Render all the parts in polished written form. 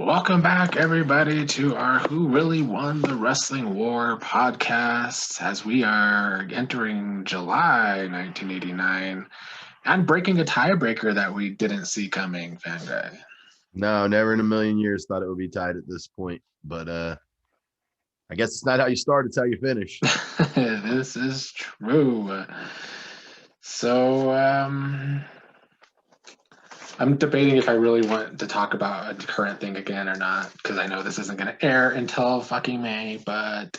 Welcome back, everybody, to our Who Really Won the Wrestling War podcast as we are entering July 1989 and breaking a tiebreaker that we didn't see coming, Fan Guy. No, never in a million years thought it would be tied at this point. But I guess it's not how you start, it's how you finish. This is true. So, I'm debating if I really want to talk about a current thing again or not, because I know this isn't going to air until fucking May, but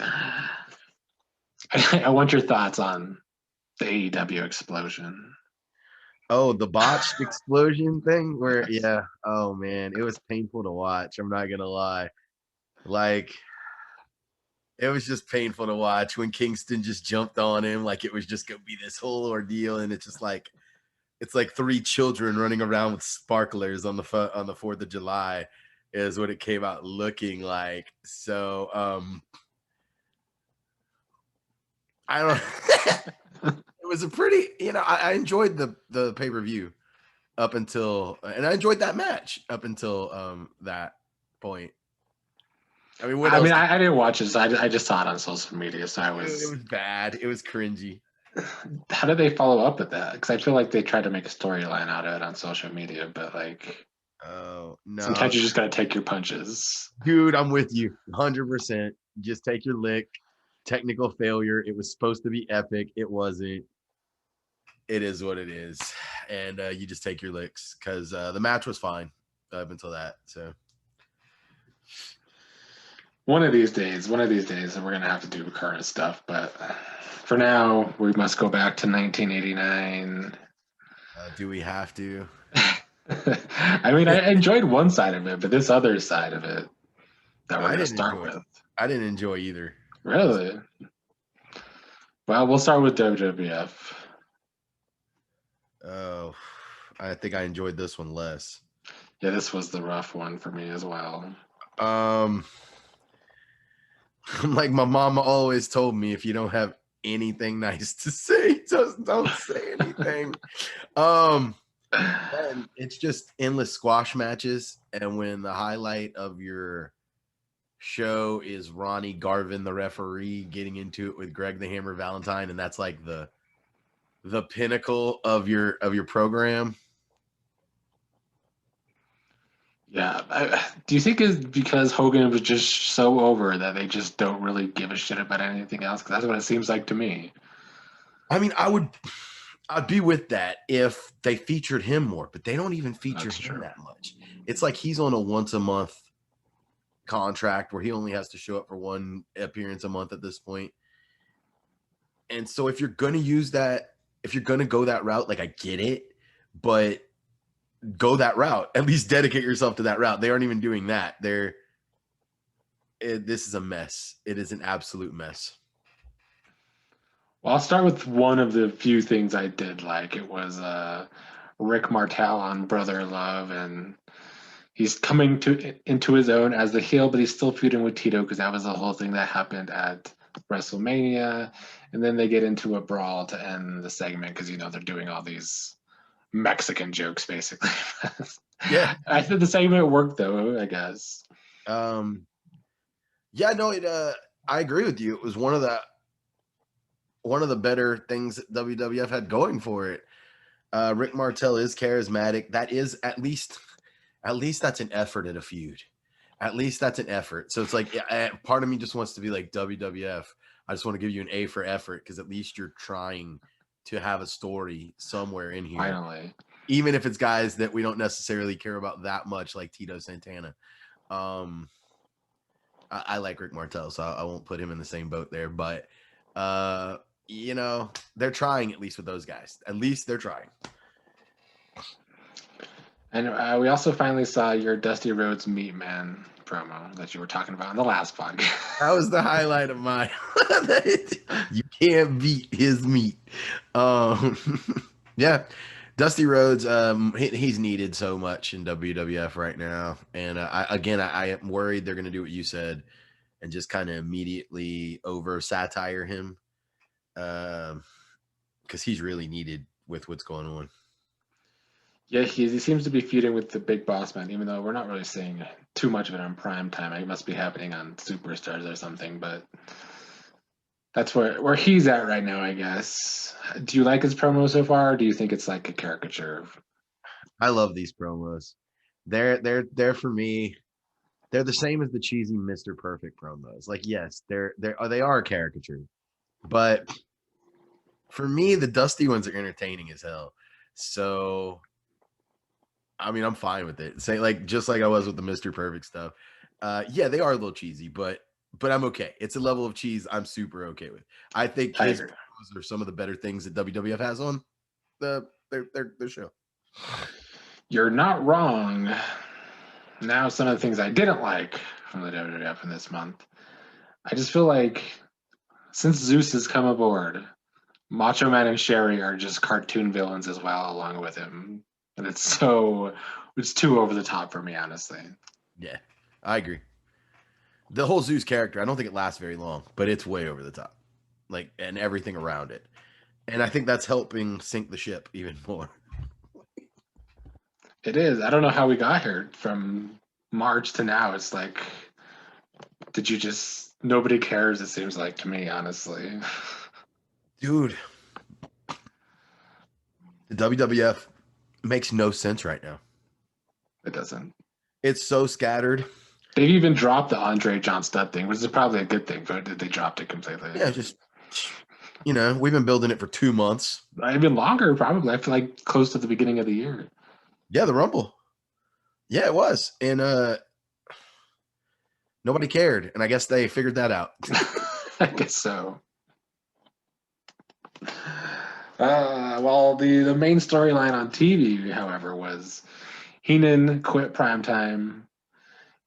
I want your thoughts on the AEW Explosion. Oh, the botched explosion thing where, yeah. Oh, man, it was painful to watch. I'm not going to lie. Like, it was just painful to watch when Kingston just jumped on him like it was just going to be this whole ordeal. And it's just like, it's like three children running around with sparklers on the 4th of July is what it came out looking like. So, I don't it was a pretty, I enjoyed the pay-per-view up until, and I enjoyed that match up until that point. I mean, I didn't watch it, so I just saw it on social media, so it was bad. It was cringy. How did they follow up with that? Because I feel like they tried to make a storyline out of it on social media, but like, oh no, sometimes you just gotta take your punches. Dude, I'm with you 100%. Just take your lick. Technical failure. It was supposed to be epic. It wasn't. It is what it is, and you just take your licks because the match was fine up until that. So one of these days, we're gonna have to do current stuff. But for now, we must go back to 1989. Do we have to? I mean, I enjoyed one side of it, but this other side of it that we're gonna start with, I didn't enjoy either. Really? Well, we'll start with WWF. Oh, I think I enjoyed this one less. Yeah, this was the rough one for me as well. Like my mama always told me, if you don't have anything nice to say, just don't say anything. And it's just endless squash matches, and when the highlight of your show is Ronnie Garvin, the referee, getting into it with Greg the Hammer Valentine, and that's like the pinnacle of your program. Yeah. Do you think it's because Hogan was just so over that they just don't really give a shit about anything else? Because that's what it seems like to me. I mean, I'd be with that if they featured him more, but they don't even feature him that much. It's like he's on a once a month contract where he only has to show up for one appearance a month at this point. And so if you're going to use that, if you're going to go that route, like I get it, but go that route. At least dedicate yourself to that route. They aren't even doing that. This is a mess. It is an absolute mess. Well, I'll start with one of the few things I did like. It was Rick Martel on Brother Love, and he's coming into his own as the heel, but he's still feuding with Tito because that was the whole thing that happened at WrestleMania. And then they get into a brawl to end the segment because, they're doing all these Mexican jokes, basically. Yeah. I think the segment worked, though, I guess. Yeah, no, I agree with you. It was one of the better things that WWF had going for it. Rick Martel is charismatic. That is at least that's an effort in a feud. At least that's an effort. So it's like, part of me just wants to be like, WWF, I just want to give you an A for effort, because at least you're trying to have a story somewhere in here. Finally. Even if it's guys that we don't necessarily care about that much, like Tito Santana. I like Rick Martel, so I won't put him in the same boat there. But, they're trying, at least with those guys. At least they're trying. And we also finally saw your Dusty Rhodes Meat Man promo that you were talking about in the last podcast. That was the highlight of mine. You can't beat his meat. Yeah. Dusty Rhodes, he's needed so much in WWF right now. And I am worried they're going to do what you said and just kind of immediately over satire him. Because he's really needed with what's going on. Yeah, he seems to be feuding with the big boss man, even though we're not really seeing too much of it on prime time. It must be happening on Superstars or something, but that's where he's at right now, I guess. Do you like his promo so far, or do you think it's like a caricature of? I love these promos. They're for me. They're the same as the cheesy Mr. Perfect promos. Like, yes, they are a caricature, but for me, the dusty ones are entertaining as hell. So, I mean, I'm fine with it. Say like just like I was with the Mr. Perfect stuff. Yeah, they are a little cheesy, but I'm okay. It's a level of cheese I'm super okay with. I think I his agree. promos are some of the better things that WWF has on their show. You're not wrong. Now, some of the things I didn't like from the WWF in this month, I just feel like since Zeus has come aboard, Macho Man and Sherry are just cartoon villains as well, along with him, and it's too over the top for me, honestly. Yeah, I agree. The whole Zeus character, I don't think it lasts very long, but it's way over the top. Like, and everything around it. And I think that's helping sink the ship even more. It is. I don't know how we got here from March to now. It's like, did you just nobody cares? It seems like to me, honestly. Dude, the WWF makes no sense right now. It doesn't. It's so scattered. They've even dropped the Andre John Studd thing, which is probably a good thing, but they dropped it completely. Yeah, just we've been building it for 2 months. Even longer, probably. I feel like close to the beginning of the year. Yeah, the Rumble. Yeah, it was. And nobody cared. And I guess they figured that out. I guess so. Well, the main storyline on TV, however, was Heenan quit primetime,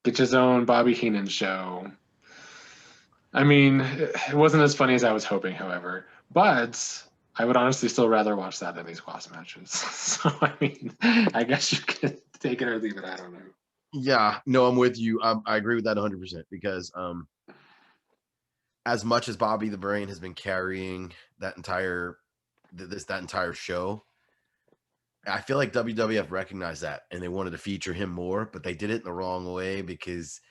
gets his own Bobby Heenan show. I mean, it wasn't as funny as I was hoping, however, but I would honestly still rather watch that than these squash matches. So, I mean, I guess you can take it or leave it. I don't know. Yeah, no, I'm with you. I agree with that 100% because as much as Bobby the Brain has been carrying that entire show, I feel like WWF recognized that and they wanted to feature him more, but they did it in the wrong way because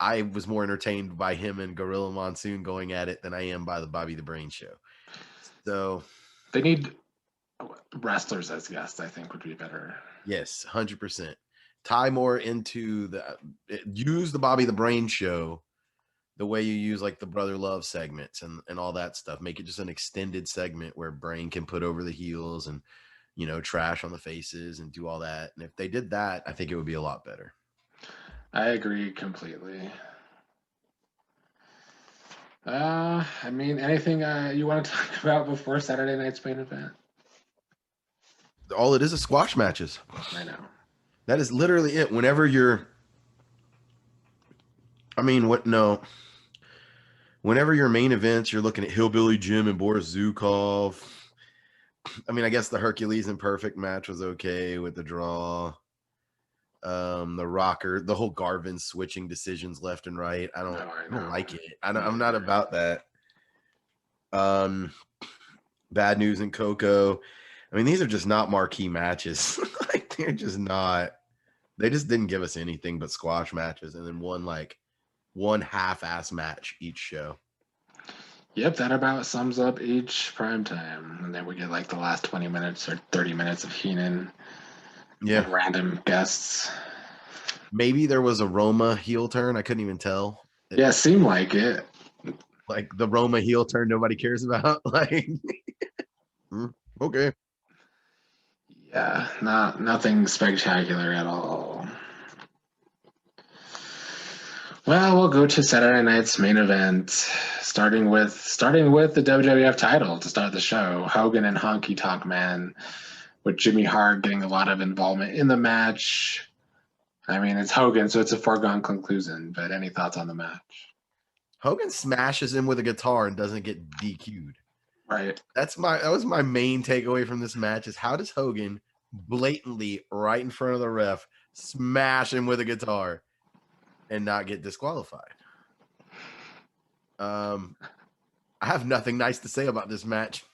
I was more entertained by him and Gorilla Monsoon going at it than I am by the Bobby the Brain show. So They need wrestlers as guests, I think would be better. yes, 100%. Tie more into use the Bobby the Brain show the way you use like the Brother Love segments and all that stuff. Make it just an extended segment where Brain can put over the heels and trash on the faces and do all that. And if they did that, I think it would be a lot better. I agree completely. I mean, anything you want to talk about before Saturday night's main event? All it is squash matches. I know. That is literally it. Whenever you're, I mean, what? No. Whenever your main events, you're looking at Hillbilly Jim and Boris Zukov. I mean, I guess the Hercules and Perfect match was okay with the draw. The Rocker, the whole Garvin switching decisions left and right. I don't like it. I'm not about that. Bad News and Coco. I mean, these are just not marquee matches. Like they're just not. They just didn't give us anything but squash matches, and then one half-ass match each show. Yep, that about sums up each prime time. And then we get like the last 20 minutes or 30 minutes of Heenan. Yeah. And random guests. Maybe there was a Roma heel turn. I couldn't even tell. Yeah, seemed like it. Like the Roma heel turn nobody cares about. Like, okay. Yeah, nothing spectacular at all. Well, we'll go to Saturday night's main event, starting with the WWF title to start the show. Hogan and Honky Tonk Man, with Jimmy Hart getting a lot of involvement in the match. I mean, it's Hogan, so it's a foregone conclusion. But any thoughts on the match? Hogan smashes him with a guitar and doesn't get DQ'd. Right. That was my main takeaway from this match is how does Hogan blatantly right in front of the ref smash him with a guitar and not get disqualified? I have nothing nice to say about this match.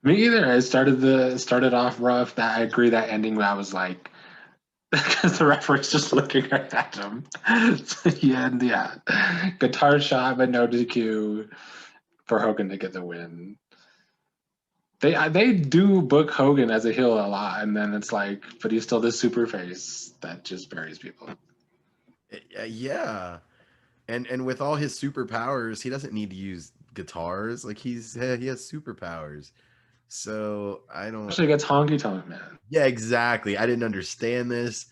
Me either. I started off rough. That I agree. That ending, I was like, because the referee's just looking at him. Yeah. Guitar shot, but no DQ for Hogan to get the win. They do book Hogan as a heel a lot, and then it's like, but he's still this super face that just buries people. Yeah, and with all his superpowers, he doesn't need to use guitars. Like he has superpowers. So I don't. Especially against Honky Tonk Man. Yeah, exactly. I didn't understand this.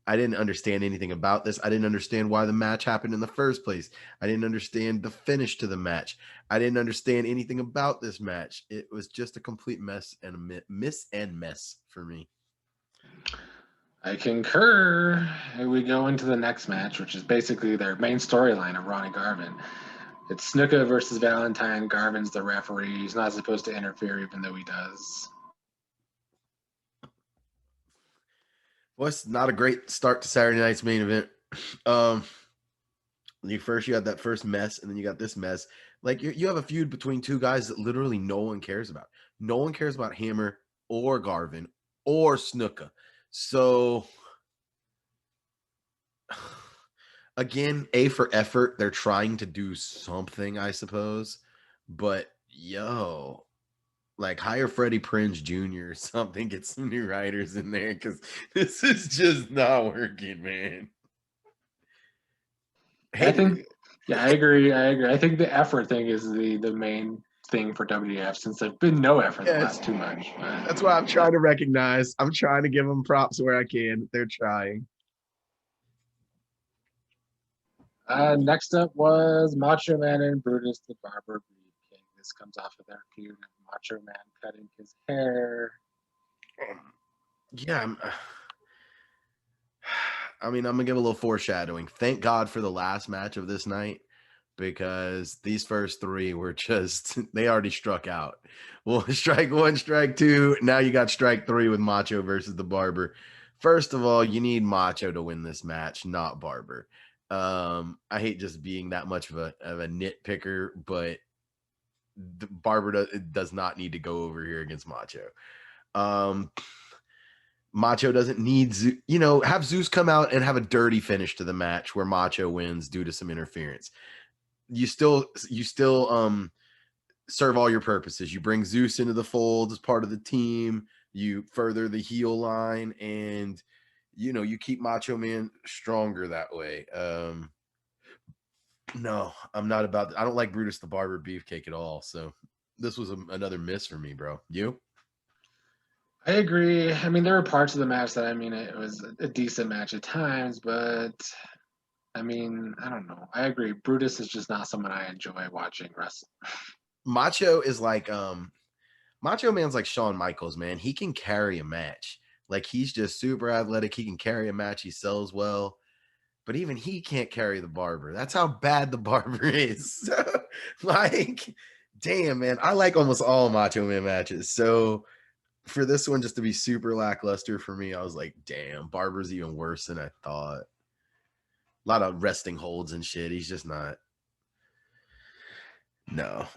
I didn't understand anything about this. I didn't understand why the match happened in the first place. I didn't understand the finish to the match. I didn't understand anything about this match. It was just a complete mess and a mess for me. I concur. We go into the next match, which is basically their main storyline of Ronnie Garvin. It's Snuka versus Valentine. Garvin's the referee. He's not supposed to interfere, even though he does. Well, it's not a great start to Saturday night's main event. You had that first mess, and then you got this mess. Like you have a feud between two guys that literally no one cares about. No one cares about Hammer or Garvin or Snuka. So again, A for effort. They're trying to do something, I suppose. But like hire Freddie Prinze Jr. or something, get some new writers in there because this is just not working, man. I think, yeah, I agree. I think the effort thing is the main thing for WWF since there's been no effort the last 2 months. That's why I'm trying to recognize. I'm trying to give them props where I can. They're trying. Next up was Macho Man and Brutus the Barber. This comes off of their feud of Macho Man cutting his hair. Yeah, I mean, I'm gonna give a little foreshadowing. Thank God for the last match of this night because these first three were just they already struck out. Well, strike one, strike two. Now you got strike three with Macho versus the Barber. First of all, you need Macho to win this match, not Barber. I hate just being that much of a nitpicker, but the Barber does not need to go over here against Macho. Macho doesn't need have Zeus come out and have a dirty finish to the match where Macho wins due to some interference. You still serve all your purposes. You bring Zeus into the fold as part of the team. You further the heel line, and you keep Macho Man stronger that way. No, I'm not about. I don't like Brutus the Barber beefcake at all. So this was another miss for me, bro. You? I agree. I mean, there were parts of the match that it was a decent match at times, but I mean, I don't know. I agree. Brutus is just not someone I enjoy watching wrestle. Macho is like Macho Man's like Shawn Michaels, man. He can carry a match. Like he's just super athletic. He can carry a match. He sells well. But even he can't carry the Barber. That's how bad the Barber is. Like, damn, man. I like almost all Macho Man matches. So for this one just to be super lackluster for me, I was like, damn, Barber's even worse than I thought. A lot of resting holds and shit. He's just not. No.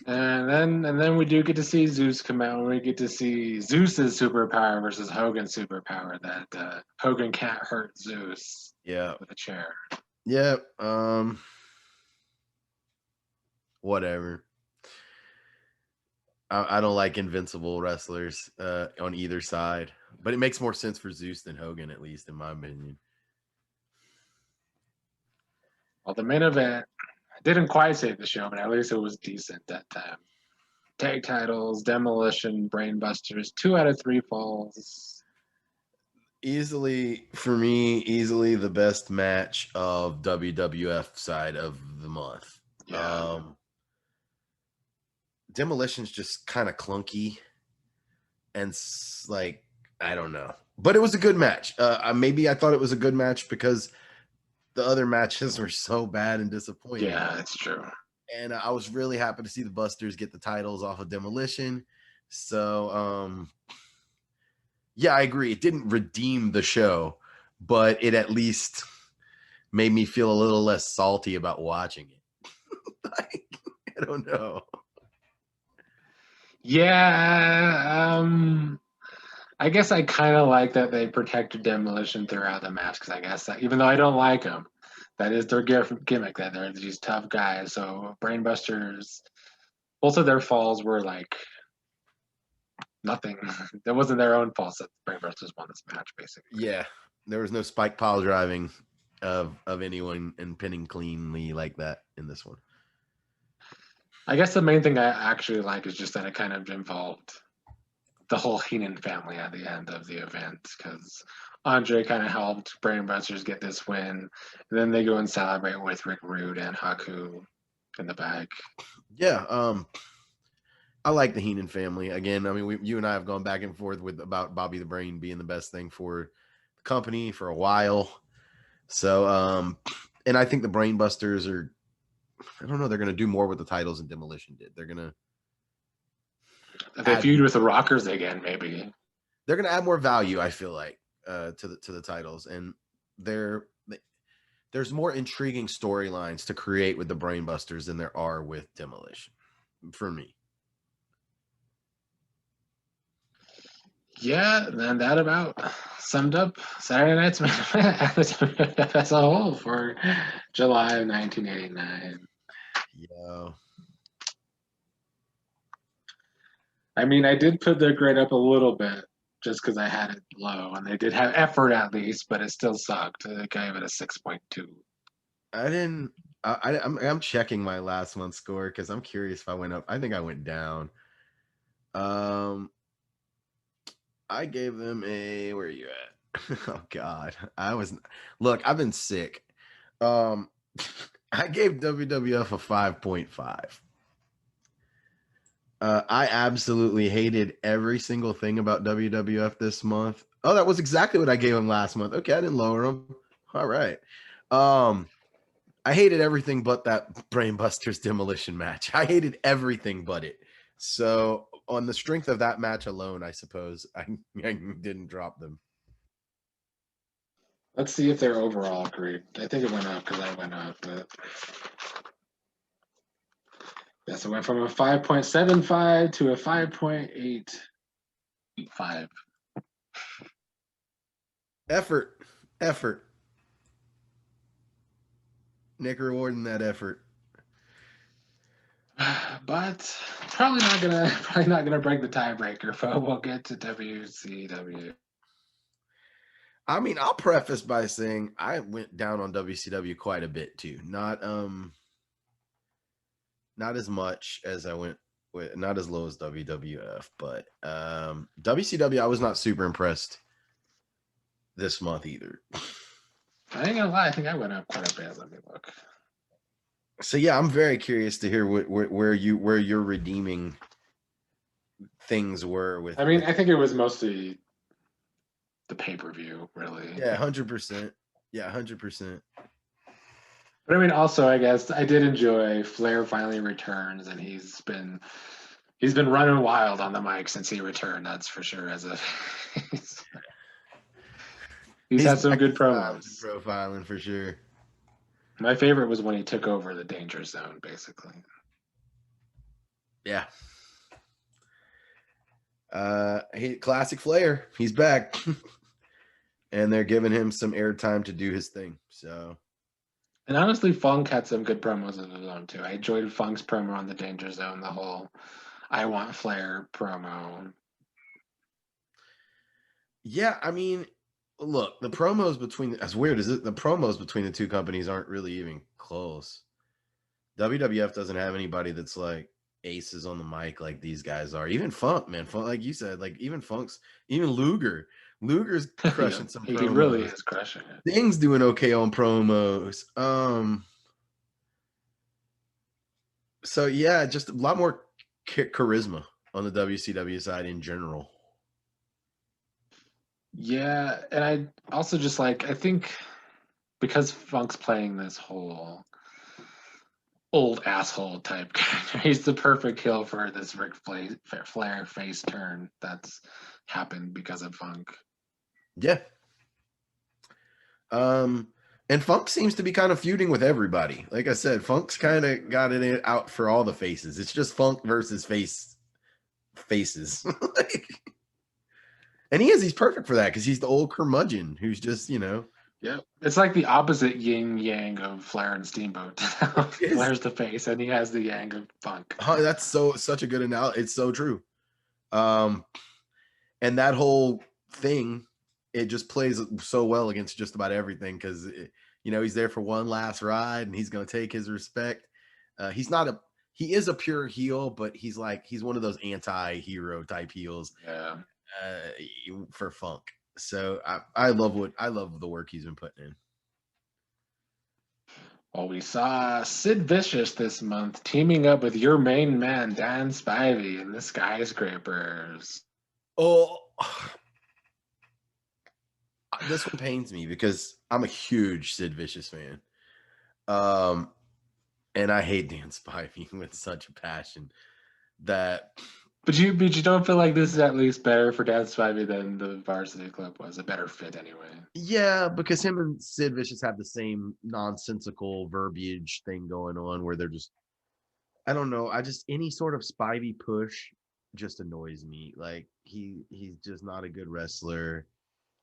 And then we do get to see Zeus come out. We get to see Zeus's superpower versus Hogan's superpower. That Hogan can't hurt Zeus. Yeah. With a chair. Yeah. Whatever. I don't like invincible wrestlers on either side, but it makes more sense for Zeus than Hogan, at least in my opinion. Well, the main event didn't quite save the show, but at least it was decent that time. Tag titles, Demolition, Brainbusters, 2 out of 3 falls. Easily, for me, the best match of WWF side of the month. Yeah. Demolition's just kind of clunky and like, I don't know, but it was a good match. Maybe I thought it was a good match because the other matches were so bad and disappointing. Yeah, that's true. And I was really happy to see the Busters get the titles off of Demolition. So, yeah, I agree. It didn't redeem the show, but it at least made me feel a little less salty about watching it. Like, I don't know. Yeah, I guess I kind of like that they protected Demolition throughout the match because I guess that even though I don't like them, that is their gimmick that they're these tough guys. So Brainbusters, both of their falls were like nothing. That wasn't their own fault that Brainbusters won this match, basically. Yeah, there was no spike pile driving of anyone and pinning cleanly like that in this one. I guess the main thing I actually like is just that it kind of involved the whole Henan family at the end of the event because Andre kind of helped Brainbusters get this win. And then they go and celebrate with Rick Rude and Haku in the back. Yeah, I like the Henan family. Again, I mean, you and I have gone back and forth with about Bobby the Brain being the best thing for the company for a while. So, and I think the Brainbusters are, I don't know, they're going to do more with the titles than Demolition did. They're going to, If they feud with the Rockers again, maybe they're going to add more value, I feel like, to the titles, and there's more intriguing storylines to create with the Brainbusters than there are with Demolition, for me. Yeah, and that about summed up Saturday Night's Main Event as a whole for July of 1989. Yeah. I mean, I did put their grade up a little bit just because I had it low, and they did have effort at least, but it still sucked. I gave it a 6.2. I didn't. I'm checking my last month's score because I'm curious if I went up. I think I went down. I gave them a. Where are you at? Oh God, Look, I've been sick. I gave WWF a 5.5. I absolutely hated every single thing about WWF this month. Oh, that was exactly what I gave him last month. Okay, I didn't lower him. All right. I hated everything but that Brainbusters Demolition match. I hated everything but it. So on the strength of that match alone, I suppose I didn't drop them. Let's see if their overall grade. I think it went up because I went up, but yes, it went from a 5.75 to a 5.85. Effort. Nick rewarding that effort. But probably not gonna break the tiebreaker, but we'll get to WCW. I mean, I'll preface by saying I went down on WCW quite a bit too. Not as much as I went with, not as low as WWF, but WCW I was not super impressed this month either. I ain't gonna lie, I think I went up quite a bit. Let me look. So yeah, I'm very curious to hear where your redeeming things were with. I mean, I think it was mostly the pay-per-view, really. Yeah, 100%. Yeah, 100%. But I mean, also, I guess I did enjoy Flair finally returns, and he's been running wild on the mic since he returned. That's for sure. He's had some good promos. Profiling for sure. My favorite was when he took over the Danger Zone, basically. Yeah. Classic Flair. He's back. And they're giving him some airtime to do his thing. So, and honestly, Funk had some good promos of his own too. I enjoyed Funk's promo on the Danger Zone, the whole "I Want Flair" promo. Yeah, I mean, look, the promos between, as weird as it, the promos between the two companies aren't really even close. WWF doesn't have anybody that's like aces on the mic like these guys are. Even Funk, man, Funk, like you said, like even Luger's crushing some promos. He really is crushing it. Thing's doing okay on promos. So yeah, just a lot more charisma on the WCW side in general. Yeah, and I also just I think because Funk's playing this whole old asshole type character, he's the perfect heel for this Ric Flair face turn that's happened because of Funk. Yeah. And Funk seems to be kind of feuding with everybody. Like I said, Funk's kind of got it out for all the faces. It's just Funk versus face faces. And he's perfect for that because he's the old curmudgeon who's just, Yeah, it's like the opposite yin yang of Flair and Steamboat. Flair's the face, and he has the yang of Punk. That's such a good analogy. It's so true. And that whole thing, it just plays so well against just about everything because he's there for one last ride and he's going to take his respect. He is a pure heel, but he's one of those anti-hero type heels. Yeah. For Funk. So I love the work he's been putting in. Well, we saw Sid Vicious this month teaming up with your main man, Dan Spivey, in the Skyscrapers. Oh, this one pains me because I'm a huge Sid Vicious fan. And I hate Dan Spivey with such a passion that. But you don't feel like this is at least better for Dan Spivey than the Varsity Club was? A better fit anyway. Yeah, because him and Sid Vicious have the same nonsensical verbiage thing going on where they're just, I don't know. Any sort of Spivey push just annoys me. Like he's just not a good wrestler.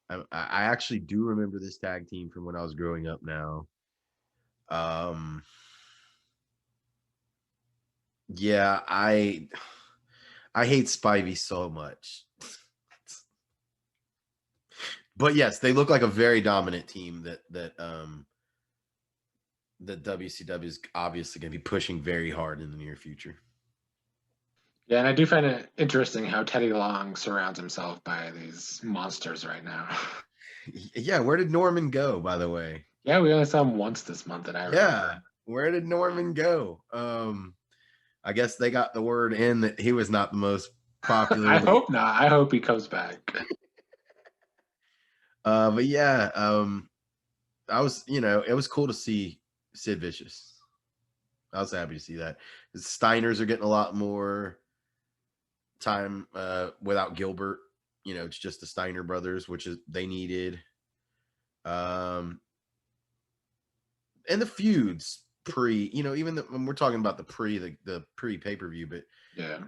I actually do remember this tag team from when I was growing up now. Yeah, I hate Spivey so much. But yes, they look like a very dominant team that WCW is obviously going to be pushing very hard in the near future. Yeah, and I do find it interesting how Teddy Long surrounds himself by these monsters right now. Yeah, where did Norman go, by the way? Yeah, we only saw him once this month, and I remember. Where did Norman go? I guess they got the word in that he was not the most popular. I hope not. I hope he comes back. But yeah, I was, it was cool to see Sid Vicious. I was happy to see that. The Steiners are getting a lot more time without Gilbert. It's just the Steiner brothers, which is they needed. And the feuds even when we're talking about the pre pay-per-view, but yeah,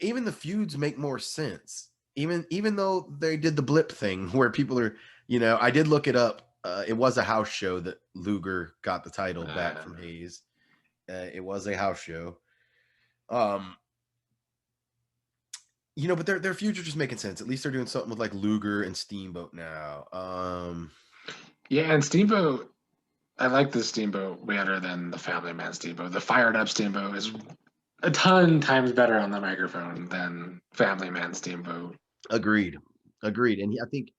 even the feuds make more sense. Even though they did the blip thing where people are, I did look it up. It was a house show that Luger got the title back from Hayes. It was a house show. But their feuds are just making sense. At least they're doing something with like Luger and Steamboat now. Yeah, and Steamboat, I like the Steamboat better than the Family Man Steamboat. The fired up Steamboat is a ton times better on the microphone than Family Man Steamboat. Agreed. And I think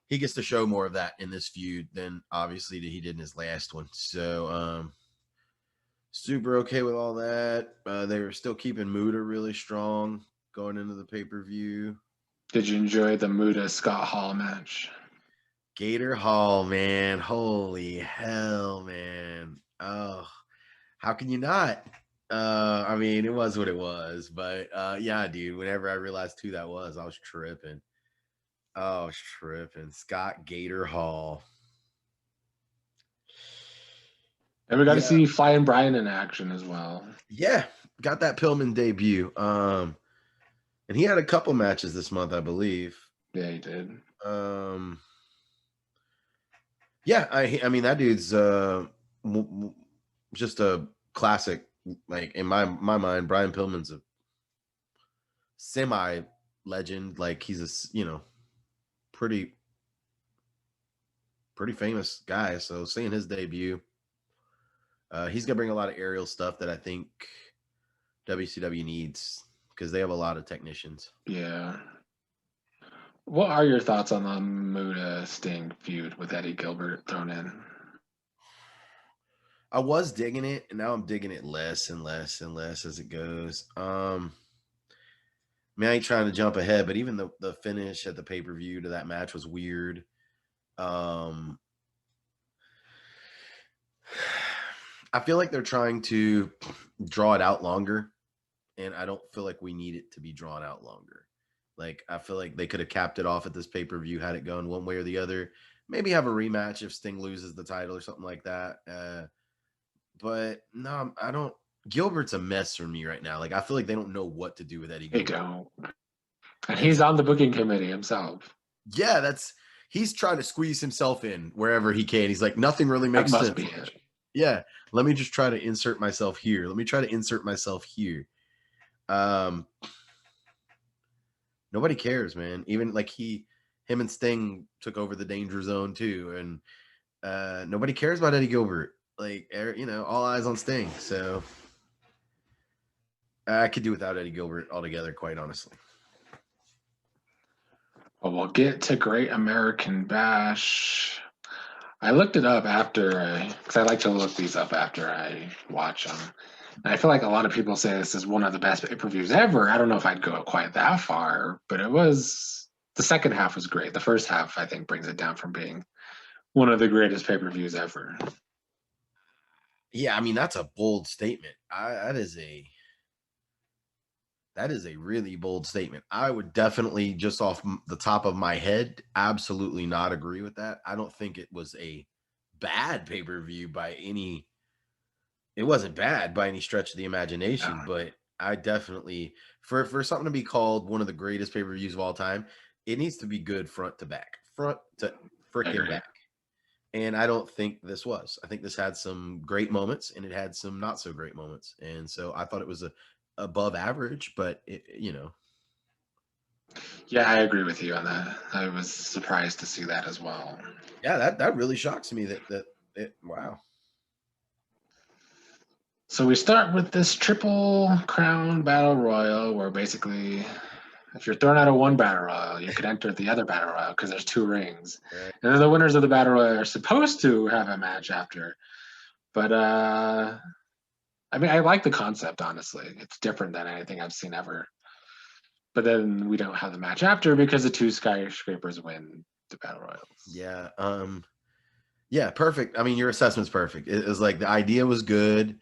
he gets to show more of that in this feud than obviously that he did in his last one. So super okay with all that. They were still keeping Muda really strong going into the pay-per-view. Did you enjoy the Muda Scott Hall match? Gator Hall, man. Holy hell, man. Oh, how can you not? It was what it was, but yeah, dude, whenever I realized who that was, I was tripping. Scott Gator Hall. And we got to see Flying Brian in action as well. Yeah, got that Pillman debut. And he had a couple matches this month, I believe. Yeah, he did. Yeah, I mean that dude's just a classic. Like in my mind, Brian Pillman's a semi legend. Like he's a pretty famous guy. So seeing his debut, he's gonna bring a lot of aerial stuff that I think WCW needs because they have a lot of technicians. Yeah. What are your thoughts on the Muda Sting feud with Eddie Gilbert thrown in? I was digging it, and now I'm digging it less and less and less as it goes. I ain't trying to jump ahead, but even the finish at the pay-per-view to that match was weird. I feel like they're trying to draw it out longer, and I don't feel like we need it to be drawn out longer. Like, I feel like they could have capped it off at this pay-per-view, had it going one way or the other. Maybe have a rematch if Sting loses the title or something like that. But no, I don't. Gilbert's a mess for me right now. Like I feel like they don't know what to do with Eddie They Gilbert. don't. And And he's on the booking committee himself. yeah, he's trying to squeeze himself in wherever he can. He's like, nothing really That makes must sense. be it. Yeah, let me just try to insert myself here. Let me try to insert myself here. Nobody cares, man. Even like him and Sting took over the danger zone too, and nobody cares about Eddie Gilbert. Like all eyes on Sting. So I could do without Eddie Gilbert altogether, quite honestly. Well, we'll get to Great American Bash. I looked it up because I like to look these up after I watch them. And I feel like a lot of people say this is one of the best pay-per-views ever. I don't know if I'd go quite that far, but the second half was great. The first half, I think, brings it down from being one of the greatest pay-per-views ever. Yeah, I mean that's a bold statement. That is a really bold statement. I would definitely, just off the top of my head, absolutely not agree with that. I don't think it was a bad pay-per-view by any. It wasn't bad by any stretch of the imagination, but I definitely, for something to be called one of the greatest pay-per-views of all time, it needs to be good front to freaking back. And I don't think this was. I think this had some great moments and it had some not so great moments. And so I thought it was above average, but Yeah, I agree with you on that. I was surprised to see that as well. Yeah, that really shocks me wow. So we start with this Triple Crown Battle Royal where basically if you're thrown out of one battle royal, you could enter the other battle royal because there's 2 rings. Right. And then the winners of the battle royal are supposed to have a match after. But I mean, I like the concept, honestly. It's different than anything I've seen ever. But then we don't have the match after because the 2 skyscrapers win the battle royals. Yeah. Yeah, perfect. I mean, your assessment's perfect. It was like the idea was good.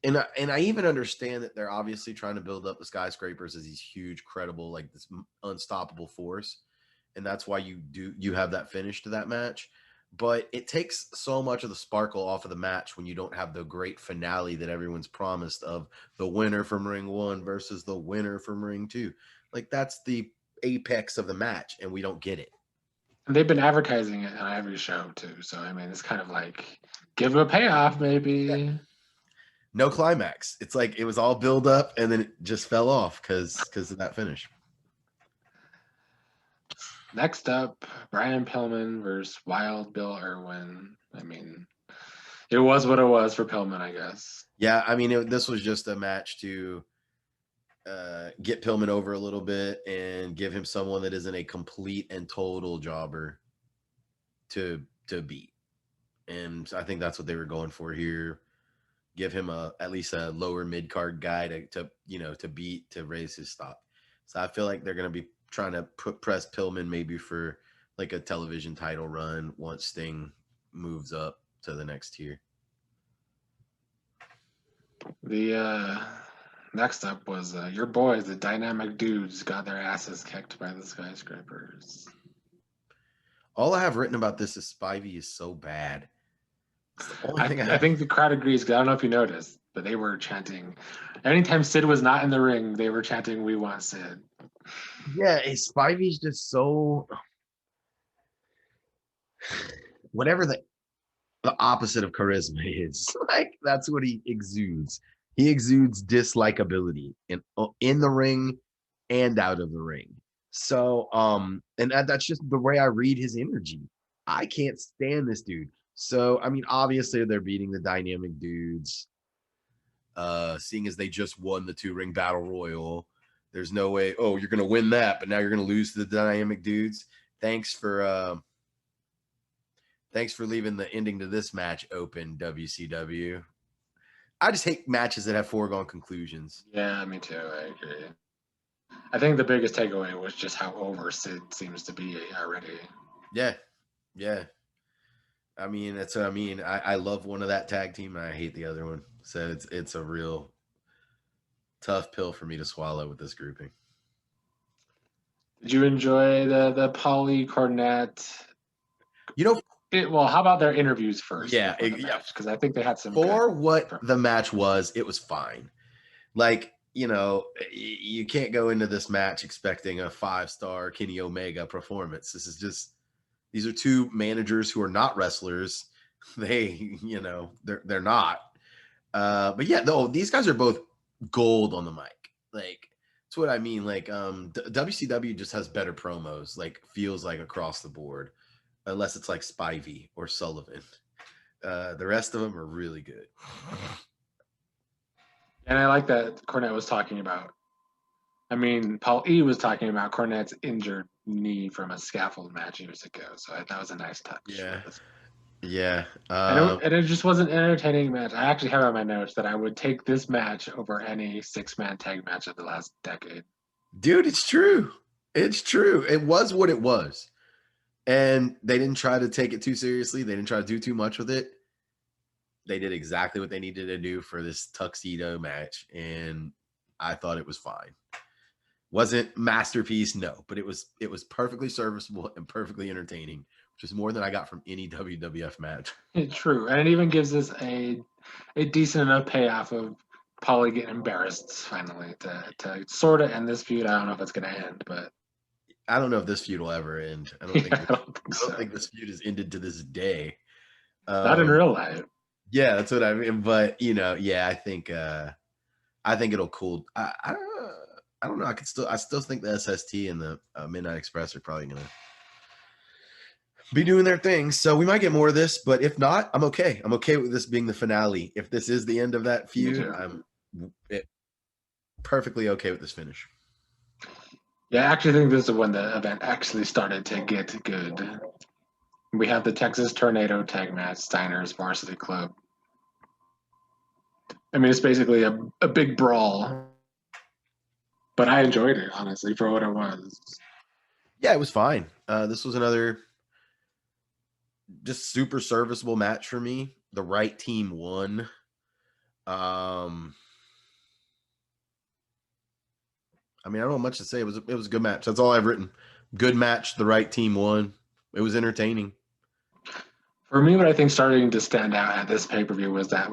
And I even understand that they're obviously trying to build up the skyscrapers as these huge, credible, like this unstoppable force, and that's why you have that finish to that match. But it takes so much of the sparkle off of the match when you don't have the great finale that everyone's promised of the winner from Ring 1 versus the winner from Ring 2. Like that's the apex of the match, and we don't get it. And they've been advertising it on every show too. So I mean, it's kind of like give them a payoff, maybe. Yeah. No climax. It's like it was all build up and then it just fell off because of that finish. Next up, Brian Pillman versus Wild Bill Irwin. I mean, it was what it was for Pillman, I guess. Yeah, I mean, this was just a match to get Pillman over a little bit and give him someone that isn't a complete and total jobber to beat. And I think that's what they were going for here. Give him at least a lower mid card guy to beat, to raise his stock. So I feel like they're going to be trying to press Pillman maybe for like a television title run once Sting moves up to the next tier. The next up was your boys, the Dynamic Dudes, got their asses kicked by the skyscrapers. All I have written about this is Spivey is so bad. I think the crowd agrees. I don't know if you noticed, but they were chanting. Anytime Sid was not in the ring, they were chanting, "We want Sid." Yeah, Spivey's just so whatever the opposite of charisma is. Like that's what he exudes. He exudes dislikability in the ring and out of the ring. So and that's just the way I read his energy. I can't stand this dude. So I mean, obviously they're beating the Dynamic Dudes. Seeing as they just won the 2-ring battle royal, there's no way, oh, you're gonna win that, but now you're gonna lose to the Dynamic Dudes. Thanks for leaving the ending to this match open, WCW. I just hate matches that have foregone conclusions. Yeah, me too. I agree. I think the biggest takeaway was just how over Sid seems to be already. Yeah. I mean, that's what I mean. I love one of that tag team and I hate the other one. So it's a real tough pill for me to swallow with this grouping. Did you enjoy the Paulie Cornette Well, how about their interviews first? Yeah, because I think they had some. For what the match was, it was fine. Like, you can't go into this match expecting a 5-star Kenny Omega performance. These are two managers who are not wrestlers. They're not. But yeah, no, these guys are both gold on the mic. Like, that's what I mean. Like, WCW just has better promos. Like, feels like across the board, unless it's like Spivey or Sullivan. The rest of them are really good. And I like that Cornette was talking about. I mean, Paul E was talking about Cornette's injured knee from a scaffold match years ago. So that was a nice touch. Yeah. And it just was an entertaining match. I actually have on my notes that I would take this match over any 6-man tag match of the last decade. Dude, it's true. It's true. It was what it was. And they didn't try to take it too seriously. They didn't try to do too much with it. They did exactly what they needed to do for this tuxedo match. And I thought it was fine. Wasn't masterpiece, no, but it was perfectly serviceable and perfectly entertaining, which is more than I got from any WWF match. True. And it even gives us a decent enough payoff of Paulie getting embarrassed finally to sort of end this feud. I don't know if it's going to end, but I don't know if this feud will ever end. I don't think this feud is ended to this day. Not in real life. Yeah, that's what I mean. But I think it'll cool. I don't know. I still think the SST and the Midnight Express are probably gonna be doing their thing. So we might get more of this, but if not, I'm okay. I'm okay with this being the finale. If this is the end of that feud, I'm perfectly okay with this finish. Yeah, I actually think this is when the event actually started to get good. We have the Texas Tornado tag match, Steiner's Varsity Club. I mean, it's basically a big brawl, but I enjoyed it, honestly, for what it was. Yeah, it was fine. This was another just super serviceable match for me. The right team won. I mean, I don't know much to say. It was a good match. That's all I've written. Good match. The right team won. It was entertaining. For me, what I think starting to stand out at this pay-per-view was that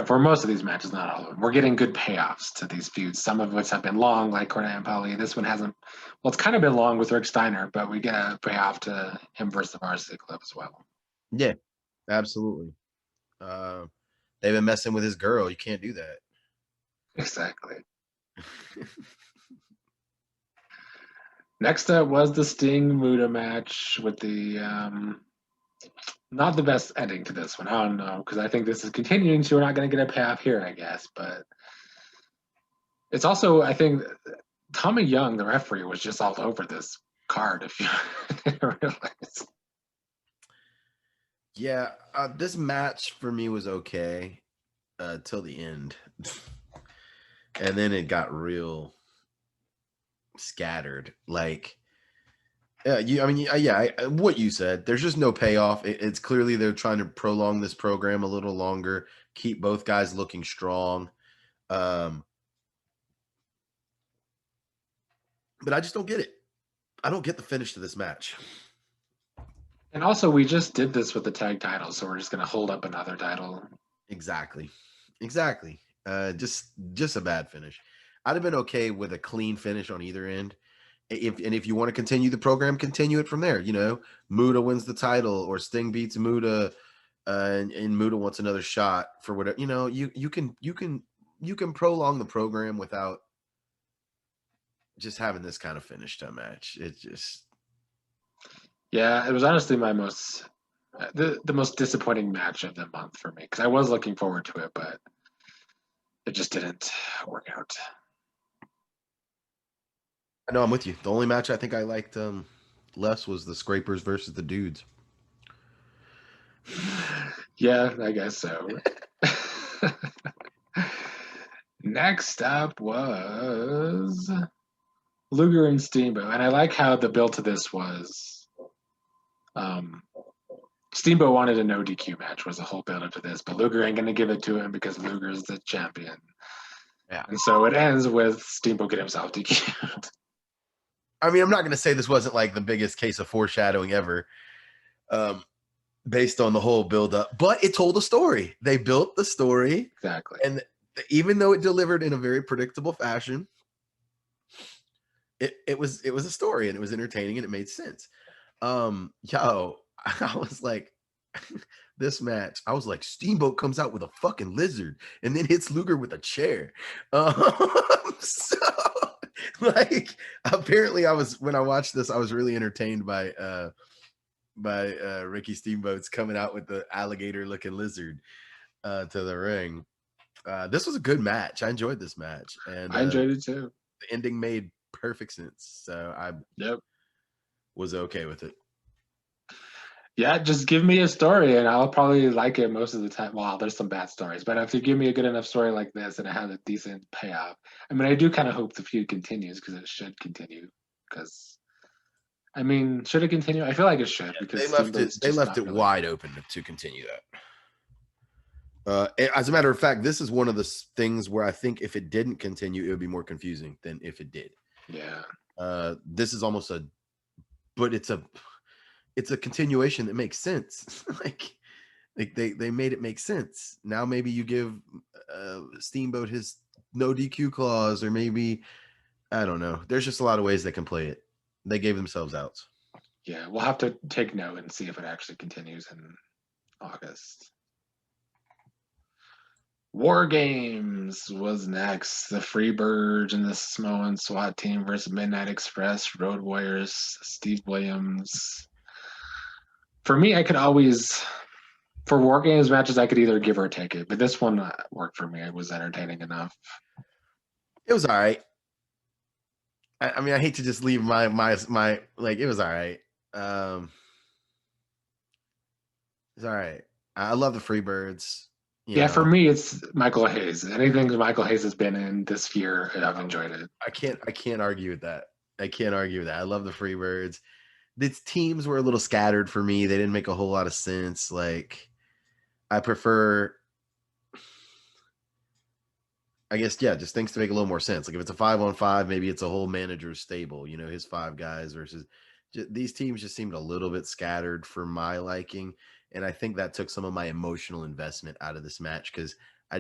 for most of these matches, not all of them, we're getting good payoffs to these feuds. Some of which have been long, like Cornette and Paulie. This one hasn't. Well, it's kind of been long with Rick Steiner, but we get a payoff to him versus the Varsity Club as well. Yeah, absolutely. They've been messing with his girl. You can't do that. Exactly. Next up was the Sting Muda match with the not the best ending to this one. I don't know, because I think this is continuing, so we're not going to get a payoff here, I guess. But it's also, I think, Tommy Young, the referee, was just all over this card, if you realize. Yeah, this match for me was okay till the end. And then it got real scattered. Like, what you said. There's just no payoff. It's clearly they're trying to prolong this program a little longer, keep both guys looking strong. But I just don't get it. I don't get the finish to this match. And also, we just did this with the tag title, so we're just going to hold up another title. Exactly. Just a bad finish. I'd have been okay with a clean finish on either end. If you want to continue the program, continue it from there. Muda wins the title, or Sting beats Muda, and Muda wants another shot for whatever. You can prolong the program without just having this kind of finish to a match. Yeah, it was honestly my most the most disappointing match of the month for me, because I was looking forward to it, but it just didn't work out. I know, I'm with you. The only match I think I liked less was the Scrapers versus the Dudes. Yeah, I guess so. Next up was Luger and Steamboat, and I like how the build to this was. Steamboat wanted a no DQ match, was the whole build up to this, but Luger ain't gonna give it to him because Luger's the champion. Yeah, and so it ends with Steamboat getting himself DQ'd. I mean, I'm not going to say this wasn't like the biggest case of foreshadowing ever, based on the whole build-up, but it told a story. They built the story, Exactly. and even though it delivered in a very predictable fashion, it was a story, and it was entertaining, and it made sense. Yo, I was like, this match, I was like, Steamboat comes out with a fucking lizard and then hits Luger with a chair. So like, apparently when I watched this, I was really entertained by Ricky Steamboat's coming out with the alligator looking lizard to the ring. This was a good match. I enjoyed this match, and I enjoyed it too. The ending made perfect sense, so I was okay with it. Yeah, just give me a story and I'll probably like it most of the time. Wow, there's some bad stories, but if you give me a good enough story like this and it has a decent payoff, I mean, I do kind of hope the feud continues because it should continue. Because, I mean, should it continue? I feel like it should because they left it wide open to continue that. As a matter of fact, this is one of the things where I think if it didn't continue, it would be more confusing than if it did. Yeah. This is almost but it's a continuation that makes sense. like they made it make sense. Now maybe you give Steamboat his no DQ clause, or maybe, I don't know. There's just a lot of ways they can play it. They gave themselves outs. Yeah, we'll have to take note and see if it actually continues in August. War Games was next. The Freebirds and the Samoan SWAT team versus Midnight Express, Road Warriors, Steve Williams. For me, I could always, for War Games matches, I could either give or take it, but this one worked for me. It was entertaining enough. It was all right. I mean, I hate to just leave my like, it was all right. It's all right. I love the Freebirds. Yeah, for me, it's Michael Hayes. Anything Michael Hayes has been in this year, I've enjoyed it. I can't argue with that. I love the Freebirds. These teams were a little scattered for me. They didn't make a whole lot of sense. Like, I prefer, I guess, just things to make a little more sense. Like if it's a 5-on-5, maybe it's a whole manager's stable, his 5 guys versus these teams just seemed a little bit scattered for my liking. And I think that took some of my emotional investment out of this match, because I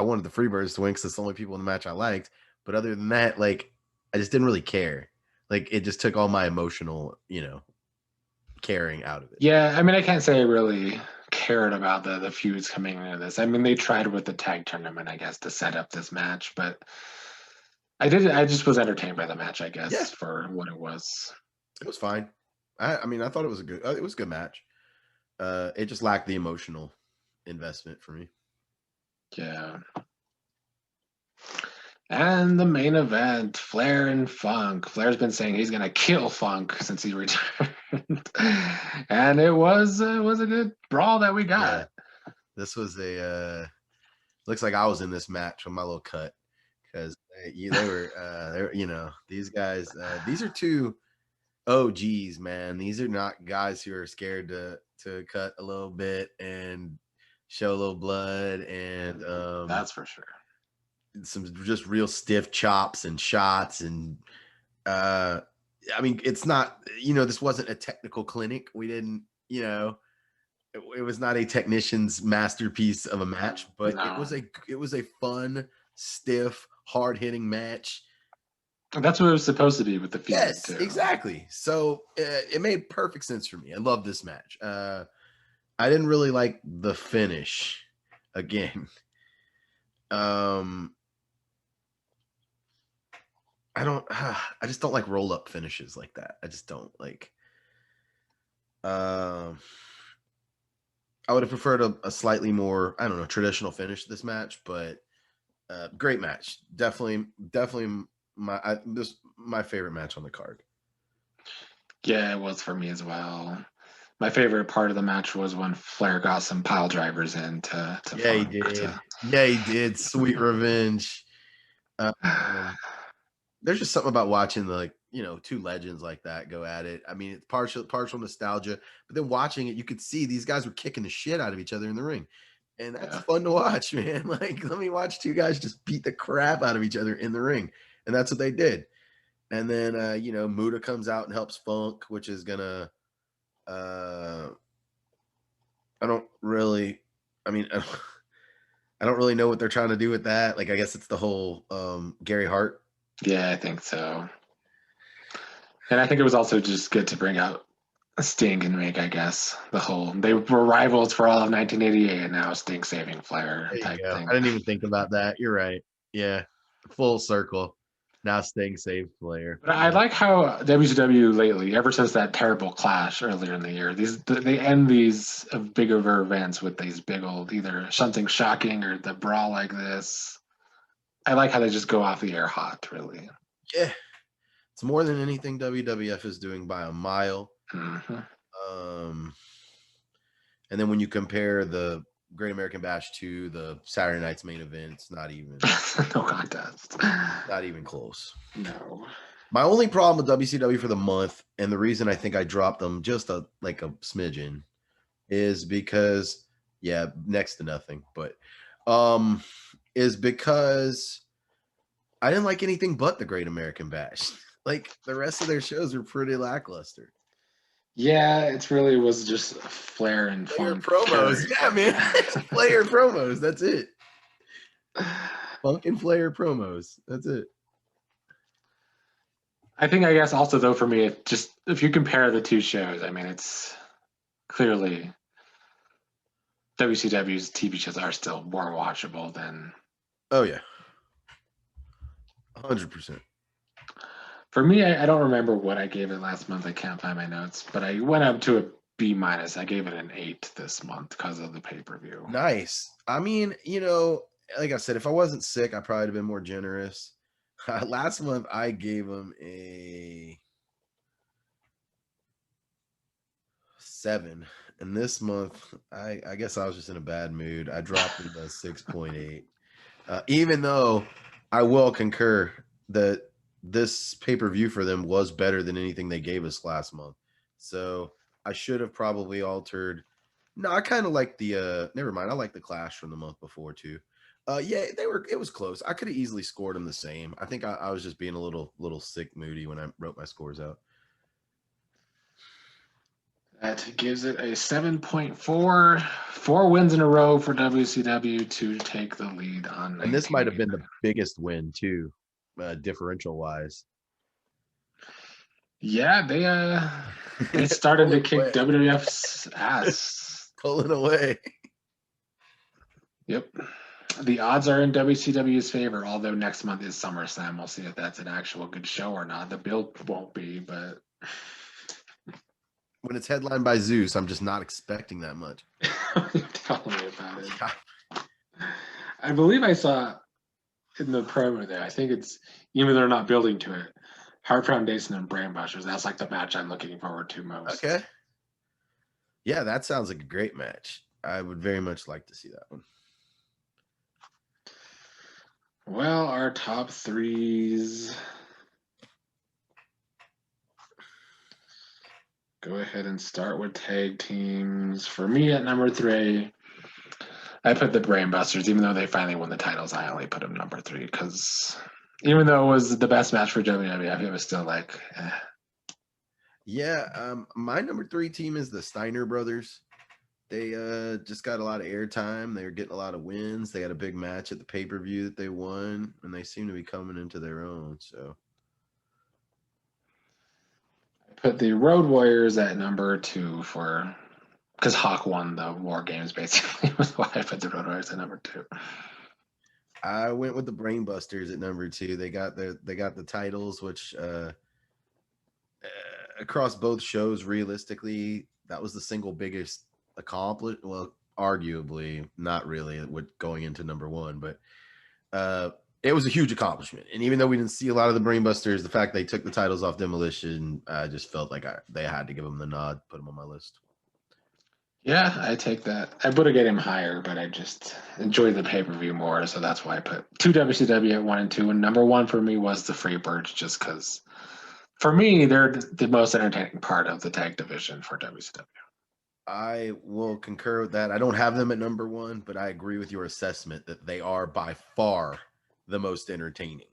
wanted the Freebirds to win because it's the only people in the match I liked. But other than that, like, I just didn't really care. Like, it just took all my emotional, caring out of it. Yeah, I mean, I can't say I really cared about the feuds coming into this. I mean, they tried with the tag tournament, I guess, to set up this match, but I just was entertained by the match, I guess, for what it was. It was fine. I mean, I thought it was a good match. It just lacked the emotional investment for me. Yeah. And the main event, Flair and Funk. Flair's been saying he's gonna kill Funk since he returned, and it was a good brawl that we got. Yeah. This was looks like I was in this match with my little cut, because they were these guys. These are two OGs, man. These are not guys who are scared to cut a little bit and show a little blood, and that's for sure. Some just real stiff chops and shots, and I mean, it's not, this wasn't a technical clinic. We didn't, it was not a technician's masterpiece of a match, but it was a fun, stiff, hard-hitting match. That's what it was supposed to be with the feud. Yes, too. Exactly. So it made perfect sense for me. I love this match. I didn't really like the finish again. I just don't like roll up finishes like that. I just don't like. I would have preferred a slightly more, I don't know, traditional finish to this match, but great match. Definitely my favorite match on the card. Yeah, it was for me as well. My favorite part of the match was when Flair got some pile drivers in to he did. Yeah, he did. Sweet revenge. There's just something about watching two legends like that go at it. I mean, it's partial nostalgia, but then watching it, you could see these guys were kicking the shit out of each other in the ring. And that's fun to watch, man. Like, let me watch two guys just beat the crap out of each other in the ring. And that's what they did. And then Muda comes out and helps Funk, which is gonna I don't really I mean I don't really know what they're trying to do with that. Like I guess it's the whole Gary Hart. Yeah, I think so. And I think it was also just good to bring out Sting and make, I guess, they were rivals for all of 1988, and now Sting saving Flair There you type go. thing. I didn't even think about that. You're right. Yeah. Full circle. Now Sting saved Flair. But I like how WCW lately, ever since that terrible clash earlier in the year, they end these bigger events with these big old either something shocking or the brawl like this. I like how they just go off the air hot, really. Yeah. It's more than anything WWF is doing by a mile. Mm-hmm. And then when you compare the Great American Bash to the Saturday Night's Main Event, it's not even No contest. not even close. No. My only problem with WCW for the month, and the reason I think I dropped them just a smidgen, is because next to nothing, but is because I didn't like anything but the Great American Bash. Like the rest of their shows were pretty lackluster. Yeah, it really was just Flair and Funk promos. Yeah, man. Flair promos. That's it. Funk and Flair promos. That's it. I guess also though for me, if you compare the two shows, I mean it's clearly WCW's TV shows are still more watchable than. Oh yeah, 100%. For me, I don't remember what I gave it last month. I can't find my notes, but I went up to a B minus. I gave it an 8 this month because of the pay-per-view. Nice. I mean, like I said, if I wasn't sick, I probably would have been more generous. Last month, I gave them a 7, and this month, I guess I was just in a bad mood. I dropped it to 6.8. Even though I will concur that this pay-per-view for them was better than anything they gave us last month. So I should have probably altered. No, I kind of like the never mind. I like the Clash from the month before too. It was close. I could have easily scored them the same. I think I was just being a little sick moody when I wrote my scores out. That gives it a 7.4. 4 wins in a row for WCW to take the lead on. And this might have been the biggest win too, differential wise. Yeah, they started to kick WWF's ass. Pulling away. Yep. The odds are in WCW's favor, although next month is SummerSlam. We'll see if that's an actual good show or not. The build won't be, but when it's headlined by Zeus, I'm just not expecting that much. Tell me about it. I believe I saw in the promo there, I think it's, even though they're not building to it, Heart Foundation and Brainbusters. That's like the match I'm looking forward to most. Okay. Yeah, that sounds like a great match. I would very much like to see that one. Well, our top threes. Go ahead and start with tag teams. For me at number 3, I put the Brainbusters. Even though they finally won the titles, I only put them number 3 because even though it was the best match for WWF, it was still like, eh. Yeah, my number 3 team is the Steiner brothers. They just got a lot of airtime. They were getting a lot of wins. They had a big match at the pay-per-view that they won, and they seem to be coming into their own. So I put the Road Warriors at number 2 because Hawk won the War Games, basically, was why I put the Road Warriors at number 2. I went with the Brainbusters at number 2. They got the titles, which across both shows, realistically, that was the single biggest accomplishment. Well, arguably, not really with going into number 1, but it was a huge accomplishment. And even though we didn't see a lot of the Brainbusters, the fact they took the titles off Demolition, I just felt like they had to give them the nod, put them on my list. Yeah, I take that. I would have get him higher, but I just enjoyed the pay-per-view more, so that's why I put 2 WCW at 1 and 2. And number 1 for me was the Freebirds, just because for me they're the most entertaining part of the tag division for WCW. I will concur with that. I don't have them at number 1, but I agree with your assessment that they are by far the most entertaining.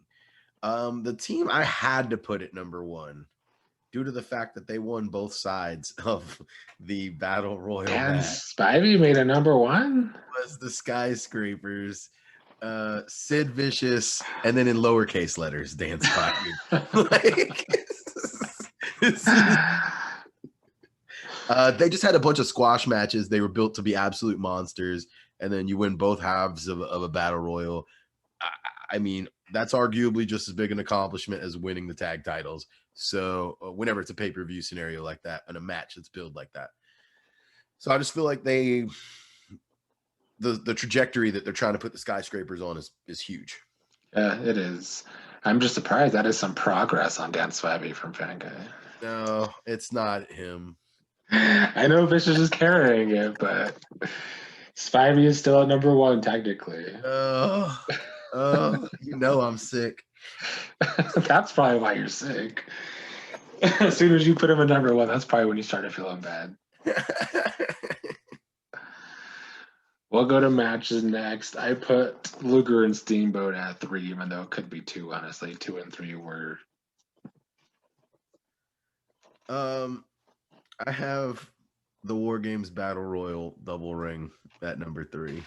The team I had to put at number 1 due to the fact that they won both sides of the Battle Royal And match Spivey made a number 1? was the Skyscrapers, Sid Vicious, and then in lowercase letters, Dan Spivey. Like, they just had a bunch of squash matches. They were built to be absolute monsters, and then you win both halves of a Battle Royal. I mean, that's arguably just as big an accomplishment as winning the tag titles. So whenever it's a pay-per-view scenario like that and a match that's built like that. So I just feel like the trajectory that they're trying to put the Skyscrapers on is huge. Yeah, it is. I'm just surprised that is some progress on Dan Spivey from Fanguy. No, it's not him. I know Vicious is carrying it, but Spivey is still at number 1 technically. You know I'm sick. That's probably why you're sick. As soon as you put him at number 1, that's probably when you started feeling bad. We'll go to matches next. I put Luger and Steamboat at 3, even though it could be 2, honestly. 2 and 3 were. I have the War Games Battle Royal double ring at number 3.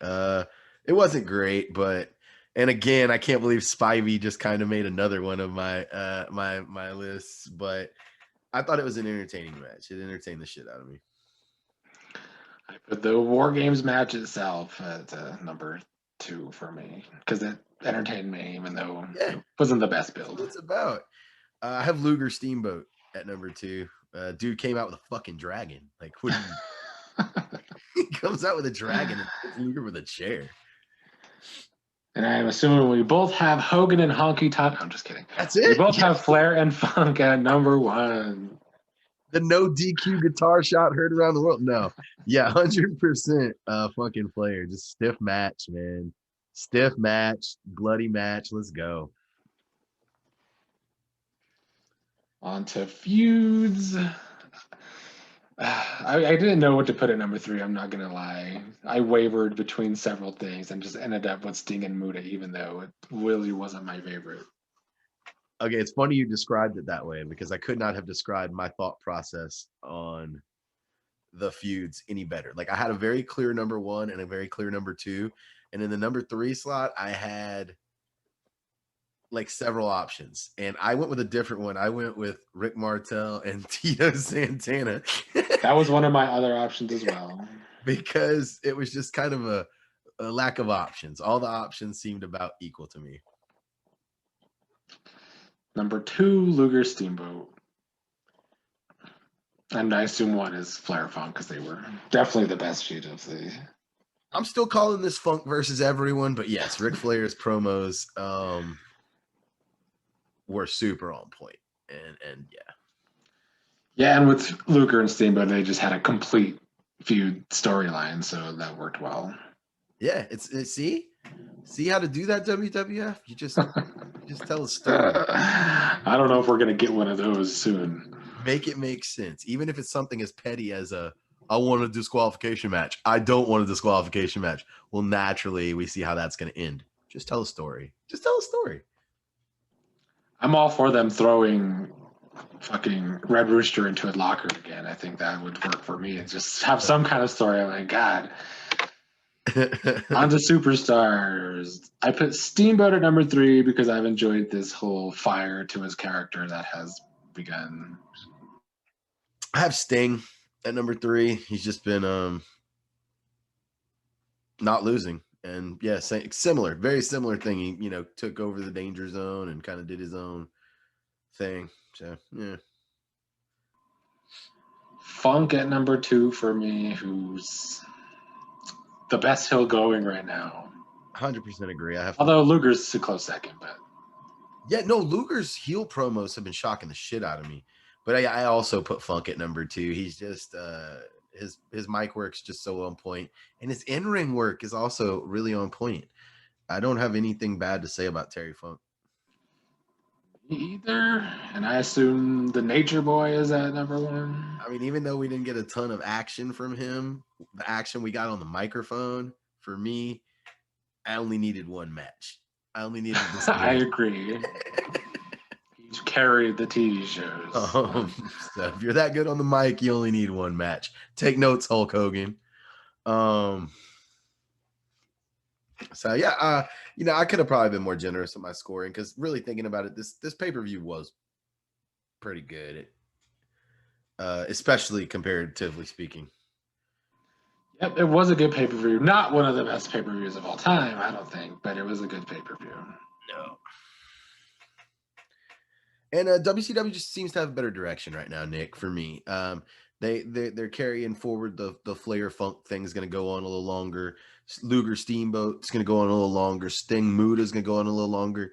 It wasn't great, but and again, I can't believe Spivey just kind of made another one of my my lists, but I thought it was an entertaining match. It entertained the shit out of me. I put the War Games match itself at number 2 for me because it entertained me, even though it wasn't the best build. What's it about? I have Luger Steamboat at number 2. Dude came out with a fucking dragon. Like, what? He comes out with a dragon and hits Luger with a chair. And I'm assuming we both have Hogan and Honky Tonk. I'm just kidding. That's it. We both have Flair and Funk at number 1. The no DQ guitar shot heard around the world. No. Yeah, 100% fucking Flair. Just stiff match, man. Stiff match, bloody match. Let's go. On to feuds. I didn't know what to put at number 3. I'm not gonna lie. I wavered between several things and just ended up with Sting and Muda, even though it really wasn't my favorite. Okay, it's funny you described it that way because I could not have described my thought process on the feuds any better. Like I had a very clear number 1 and a very clear number 2, and in the number 3 slot, I had like several options, and I went with a different one. I went with Rick Martel and Tito Santana. That was one of my other options as well. Because it was just kind of a lack of options. All the options seemed about equal to me. Number 2, Luger Steamboat. And I assume 1 is Flair Funk because they were definitely the best feud of the. I'm still calling this Funk versus everyone, but yes, Ric Flair's promos were super on point. And yeah. Yeah, and with Luger and Steamboat, they just had a complete feud storyline, so that worked well. Yeah, it's see how to do that, WWF. You just tell a story. I don't know if we're gonna get one of those soon. Make it make sense, even if it's something as petty as I want a disqualification match. I don't want a disqualification match. Well, naturally, we see how that's going to end. Just tell a story. Just tell a story. I'm all for them throwing fucking Red Rooster into a locker again. I think that would work for me and just have some kind of story. I'm like, God. On to superstars. I put Steamboat at number 3 because I've enjoyed this whole fire to his character that has begun. I have Sting at number 3. He's just been not losing. And yeah, similar, very similar thing. He, took over the danger zone and kind of did his own thing. So yeah. Funk at number 2 for me, who's the best hill going right now. 100% agree. Although Luger's a close second, but yeah, no, Luger's heel promos have been shocking the shit out of me. But I also put Funk at number 2. He's just his mic work's just so on point, and his in-ring work is also really on point. I don't have anything bad to say about Terry Funk. Either, and I assume the Nature Boy is at number 1. I mean, even though we didn't get a ton of action from him, the action we got on the microphone, for me, I only needed one match. I only needed this. I agree. He's carried the TV shows. So if you're that good on the mic, you only need one match. Take notes, Hulk Hogan. So yeah, I could have probably been more generous with my scoring because really thinking about it, this pay-per-view was pretty good, especially comparatively speaking. Yep, it was a good pay-per-view. Not one of the best pay-per-views of all time, I don't think, but it was a good pay-per-view. No. And WCW just seems to have a better direction right now, Nick, for me. They're carrying forward the Flair Funk thing is going to go on a little longer. Luger Steamboat is going to go on a little longer. Sting Muda is going to go on a little longer.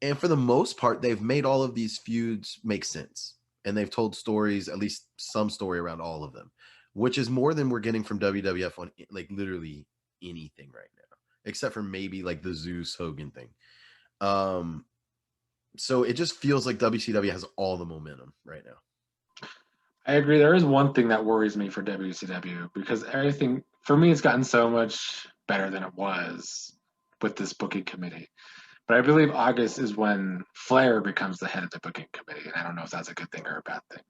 And for the most part, they've made all of these feuds make sense. And they've told stories, at least some story around all of them, which is more than we're getting from WWF on like literally anything right now, except for maybe like the Zeus Hogan thing. So it just feels like WCW has all the momentum right now. I agree. There is one thing that worries me for WCW because everything, for me, it's gotten so much better than it was with this booking committee. But I believe August is when Flair becomes the head of the booking committee. And I don't know if that's a good thing or a bad thing.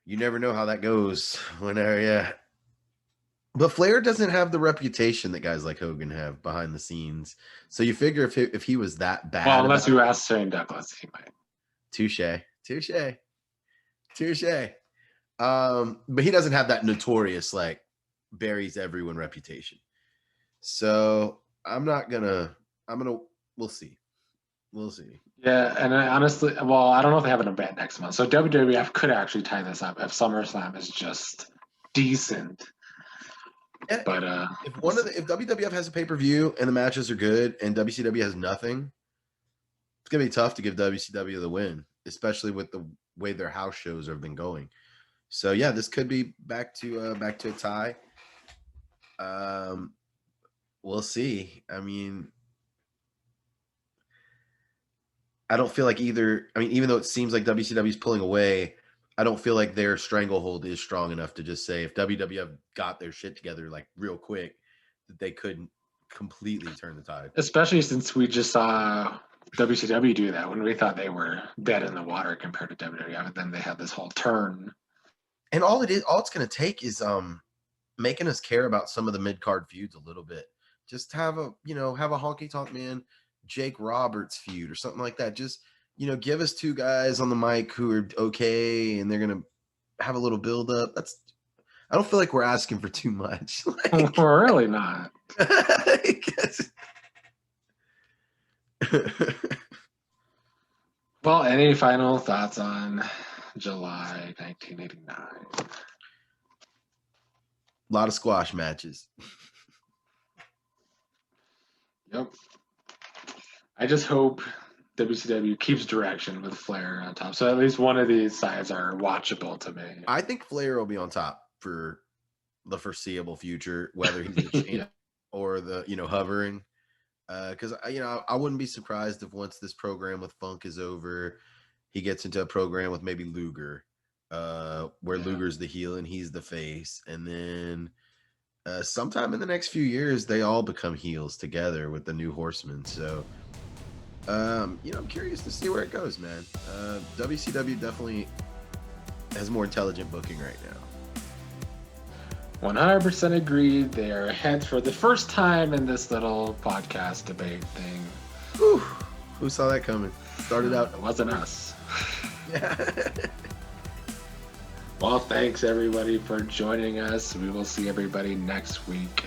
You never know how that goes. Yeah. But Flair doesn't have the reputation that guys like Hogan have behind the scenes. So you figure if he was that bad. Well, unless you ask Shane Douglas, he might. Touche. But he doesn't have that notorious, like, buries everyone reputation. So we'll see. Yeah, and I honestly, I don't know if they have an event next month. So WWF could actually tie this up if SummerSlam is just decent. Yeah, but if WWF has a pay-per-view and the matches are good and WCW has nothing, it's gonna be tough to give WCW the win, especially with the way their house shows have been going. So yeah, this could be back to a tie. We'll see. I mean, I don't feel like even though it seems like WCW is pulling away, I don't feel like their stranglehold is strong enough to just say if WWF got their shit together like real quick, that they couldn't completely turn the tide. Especially since we just saw WCW do that when we thought they were dead in the water compared to WWF, and then they had this whole turn. And all it's going to take is making us care about some of the mid-card feuds a little bit. Just have a Honky Tonk Man, Jake Roberts feud or something like that. Just, give us two guys on the mic who are okay and they're going to have a little build up. I don't feel like we're asking for too much. We're really not. Well, any final thoughts on July 1989? A lot of squash matches. Yep. I just hope WCW keeps direction with Flair on top. So at least one of these sides are watchable to me. I think Flair will be on top for the foreseeable future, whether he's the champ or the, hovering. Because, I wouldn't be surprised if once this program with Funk is over, he gets into a program with maybe Luger, where Luger's the heel and he's the face. And then sometime in the next few years, they all become heels together with the New Horsemen. So, I'm curious to see where it goes, man. WCW definitely has more intelligent booking right now. 100% agreed. They are ahead for the first time in this little podcast debate thing. Whew. Who saw that coming? Started out. It wasn't us. Yeah. Well, thanks everybody for joining us. We will see everybody next week.